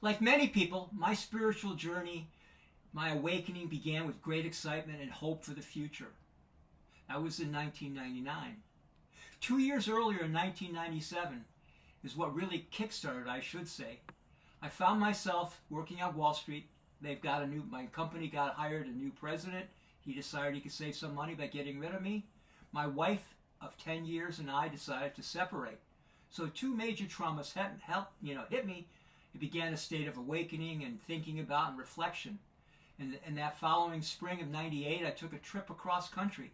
Like many people, my spiritual journey, my awakening began with great excitement and hope for the future. That was in 1999. 2 years earlier, in 1997, is what really kickstarted, I should say. I found myself working on Wall Street. My company got hired a new president. He decided he could save some money by getting rid of me. My wife of 10 years and I decided to separate. So two major traumas hit me. It began a state of awakening and thinking about and reflection. And that following spring of '98, I took a trip across country.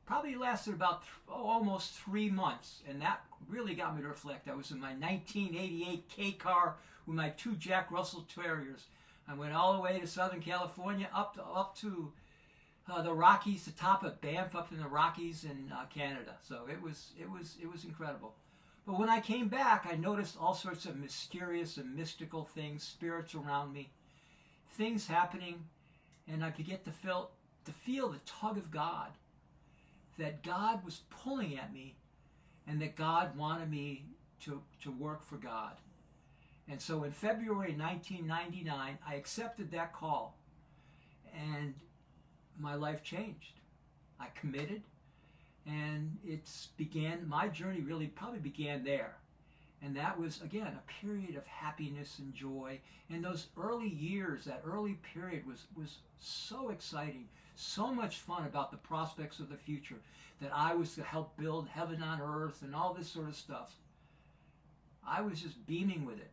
Probably lasted about almost 3 months, and that really got me to reflect. I was in my 1988 K car with my two Jack Russell Terriers. I went all the way to Southern California, up to the Rockies, the top of Banff, up in the Rockies in Canada. So it was incredible. But when I came back, I noticed all sorts of mysterious and mystical things, spirits around me, things happening, and I began to feel the tug of God, that God was pulling at me, and that God wanted me to work for God. And so in February 1999, I accepted that call, and my life changed. I committed, and my journey really probably began there. And that was, again, a period of happiness and joy. And those early years, that early period was so exciting, so much fun about the prospects of the future, that I was to help build heaven on earth and all this sort of stuff. I was just beaming with it.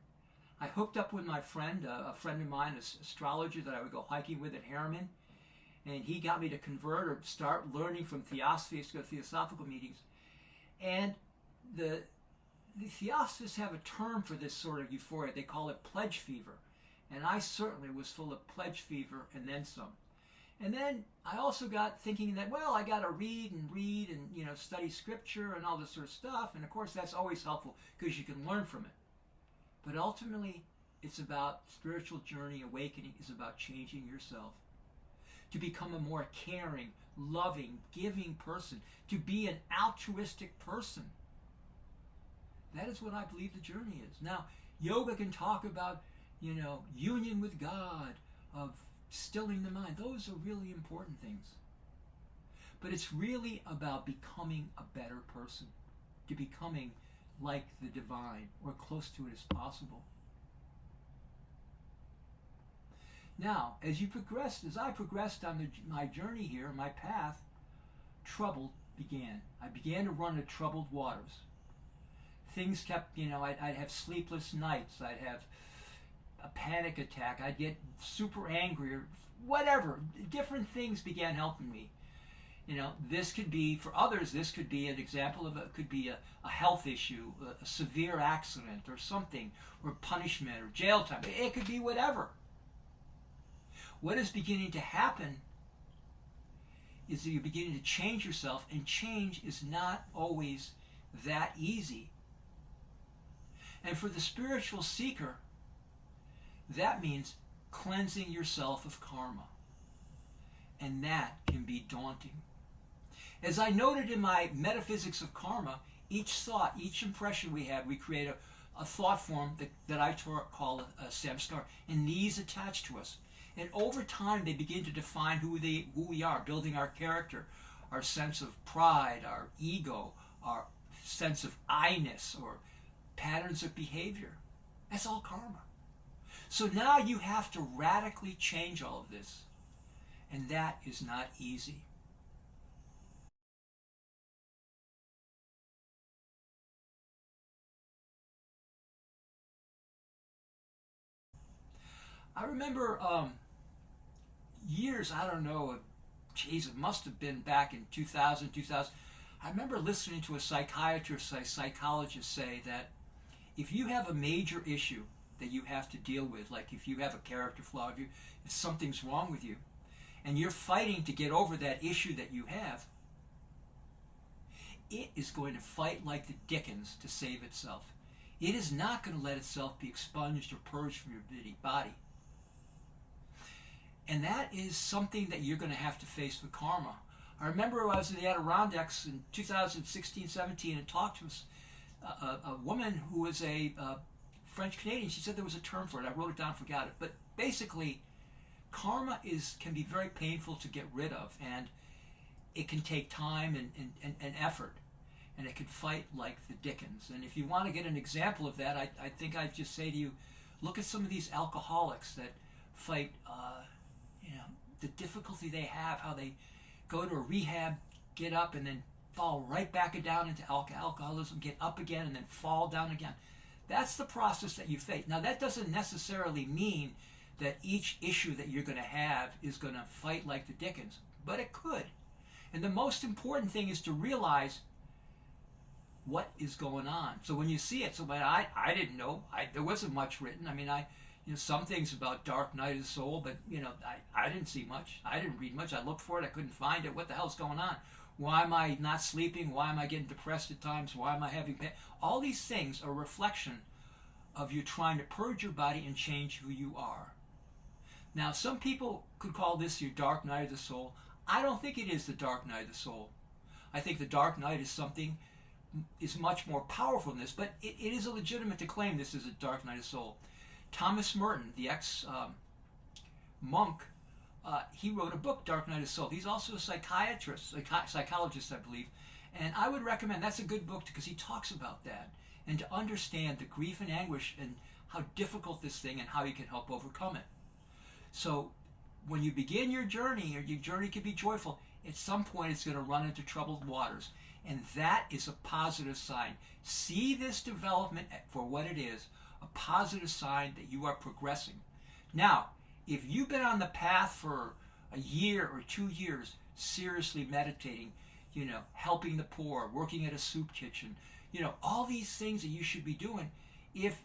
I hooked up with my friend, a friend of mine, an astrologer that I would go hiking with at Harriman, and he got me to convert or start learning from Theosophy, to go to Theosophical meetings. And the Theosophists have a term for this sort of euphoria. They call it pledge fever. And I certainly was full of pledge fever and then some. And then I also got thinking that, well, I got to read and study scripture and all this sort of stuff. And of course, that's always helpful because you can learn from it. But ultimately, it's about spiritual journey. Awakening is about changing yourself to become a more caring, loving, giving person, to be an altruistic person. That is what I believe the journey is. Now, yoga can talk about, union with God, of stilling the mind. Those are really important things. But it's really about becoming a better person, to becoming like the divine, or close to it as possible. Now, as I progressed on my journey here, my path, trouble began. I began to run into troubled waters. Things kept, I'd have sleepless nights. I'd have a panic attack. I'd get super angry or whatever. Different things began helping me. This could be, for others, this could be an example of could be a health issue, a severe accident or something, or punishment or jail time. It could be whatever. What is beginning to happen is that you're beginning to change yourself, and change is not always that easy. And for the spiritual seeker, that means cleansing yourself of karma. And that can be daunting. As I noted in my Metaphysics of Karma, each thought, each impression we have, we create a thought form that I call a samskar, and these attach to us. And over time, they begin to define who we are, building our character, our sense of pride, our ego, our sense of I-ness, or patterns of behavior. That's all karma. So now you have to radically change all of this. And that is not easy. I remember years, I don't know, geez, it must have been back in 2000. I remember listening to a psychiatrist, a psychologist say that if you have a major issue that you have to deal with, like if you have a character flaw, if something's wrong with you, and you're fighting to get over that issue that you have, it is going to fight like the dickens to save itself. It is not going to let itself be expunged or purged from your body. And that is something that you're going to have to face with karma. I remember I was in the Adirondacks in 2016-17 and talked to a woman who was a French Canadian. She said there was a term for it. I wrote it down, forgot it. But basically, karma can be very painful to get rid of, and it can take time and effort, and it can fight like the dickens. And if you want to get an example of that, I think I'd just say to you, look at some of these alcoholics that fight, the difficulty they have, how they go to a rehab, get up, and then fall right back down into alcoholism, get up again, and then fall down again. That's the process that you face. Now, that doesn't necessarily mean that each issue that you're going to have is going to fight like the dickens, but it could. And the most important thing is to realize what is going on. So when you see it, I didn't know. There wasn't much written. I mean, some things about Dark Night of the Soul, but I didn't see much. I didn't read much. I looked for it. I couldn't find it. What the hell's going on? Why am I not sleeping? Why am I getting depressed at times? Why am I having pain? All these things are a reflection of you trying to purge your body and change who you are. Now, some people could call this your Dark Night of the Soul. I don't think it is the Dark Night of the Soul. I think the Dark Night is much more powerful than this, but it is legitimate to claim this is a Dark Night of the Soul. Thomas Merton, the ex-monk, he wrote a book, Dark Night of the Soul. He's also a psychologist, I believe, and I would recommend, that's a good book because he talks about that, and to understand the grief and anguish and how difficult this thing and how you can help overcome it. So when you begin your journey, or your journey can be joyful, at some point it's going to run into troubled waters. And that is a positive sign. See this development for what it is, a positive sign that you are progressing. Now, if you've been on the path for a year or 2 years, seriously meditating, helping the poor, working at a soup kitchen, all these things that you should be doing, if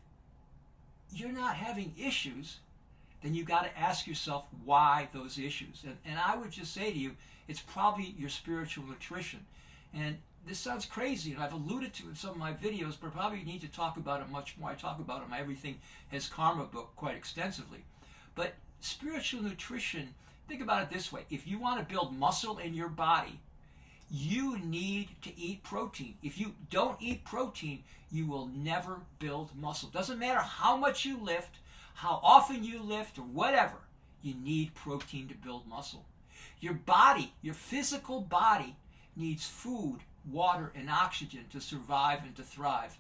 you're not having issues, then you've got to ask yourself why those issues. And I would just say to you, it's probably your spiritual nutrition. And this sounds crazy, and I've alluded to it in some of my videos, but I probably need to talk about it much more. I talk about it in my Everything Has Karma book quite extensively. But spiritual nutrition, think about it this way. If you want to build muscle in your body, you need to eat protein. If you don't eat protein, you will never build muscle. Doesn't matter how much you lift, how often you lift, or whatever, you need protein to build muscle. Your body, your physical body, needs food, water, and oxygen to survive and to thrive.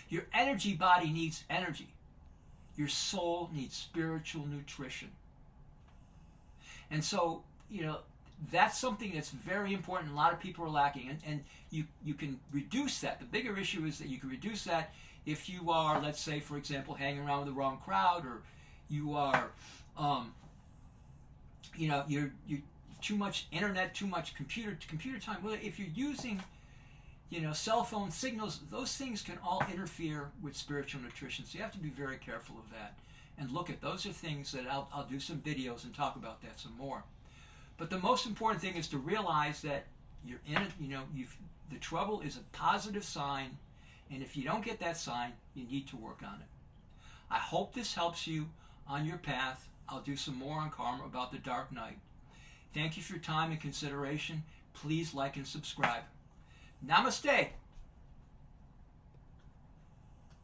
Your energy body needs energy. Your soul needs spiritual nutrition. And so, that's something that's very important. A lot of people are lacking. And you can reduce that. The bigger issue is that you can reduce that if you are, let's say, for example, hanging around with the wrong crowd, or you are, you're too much internet, too much computer time. Well, if you're using, cell phone signals, those things can all interfere with spiritual nutrition. So you have to be very careful of that. And look at, those are things that I'll do some videos and talk about that some more. But the most important thing is to realize that you're in it. The trouble is a positive sign, and if you don't get that sign, you need to work on it. I hope this helps you on your path. I'll do some more on karma about the Dark Night. Thank you for your time and consideration. Please like and subscribe. Namaste.